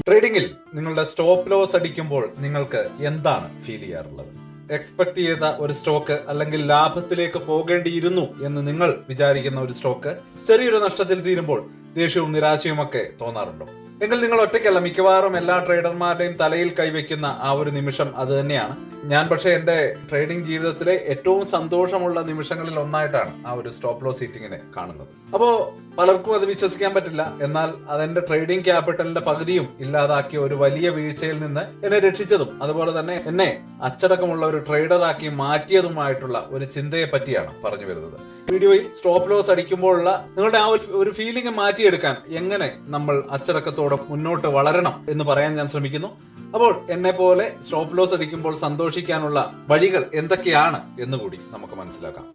ട്രേഡിംഗിൽ നിങ്ങളുടെ stop loss അടിക്കുമ്പോൾ നിങ്ങൾക്ക് എന്താണ് ഫീൽ ചെയ്യാറുള്ളത്? എക്സ്പെക്ട് ചെയ്ത ഒരു സ്റ്റോക്ക് അല്ലെങ്കിൽ ലാഭത്തിലേക്ക് പോകേണ്ടിയിരുന്നു എന്ന് നിങ്ങൾ വിചാരിക്കുന്ന ഒരു സ്റ്റോക്ക് ചെറിയൊരു നഷ്ടത്തിൽ തീരുമ്പോൾ ദേഷ്യവും നിരാശയും ഒക്കെ തോന്നാറുണ്ടോ? എങ്കിൽ നിങ്ങൾ ഒറ്റയ്ക്കല്ല, മിക്കവാറും എല്ലാ ട്രേഡർമാരുടെയും തലയിൽ കൈവയ്ക്കുന്ന ആ ഒരു നിമിഷം അത് തന്നെയാണ്. ഞാൻ പക്ഷേ എന്റെ ട്രേഡിംഗ് ജീവിതത്തിലെ ഏറ്റവും സന്തോഷമുള്ള നിമിഷങ്ങളിൽ ഒന്നായിട്ടാണ് ആ ഒരു സ്റ്റോപ്പ് ലോസ് ഹീറ്റിങ്ങിനെ കാണുന്നത്. അപ്പോ പലർക്കും അത് വിശ്വസിക്കാൻ പറ്റില്ല. എന്നാൽ അതെന്റെ ട്രേഡിംഗ് ക്യാപിറ്റലിന്റെ പകുതിയും ഇല്ലാതാക്കിയ ഒരു വലിയ വീഴ്ചയിൽ നിന്ന് എന്നെ രക്ഷിച്ചതും അതുപോലെ തന്നെ എന്നെ അച്ചടക്കമുള്ള ഒരു ട്രേഡറാക്കി മാറ്റിയതുമായിട്ടുള്ള ഒരു ചിന്തയെ പറ്റിയാണ് പറഞ്ഞു വരുന്നത്. വീഡിയോയിൽ സ്റ്റോപ്പ് ലോസ് അടിക്കുമ്പോഴുള്ള നിങ്ങളുടെ ആ ഒരു ഫീലിംഗ് മാറ്റിയെടുക്കാൻ എങ്ങനെ നമ്മൾ അച്ചടക്കത്തോടെ മുന്നോട്ട് വളരണം എന്ന് പറയാൻ ഞാൻ ശ്രമിക്കുന്നു. അപ്പോൾ എന്നെ പോലെ സ്റ്റോപ്പ് ലോസ് അടിക്കുമ്പോൾ സന്തോഷിക്കാനുള്ള വഴികൾ എന്തൊക്കെയാണ് എന്നുകൂടി നമുക്ക് മനസ്സിലാക്കാം.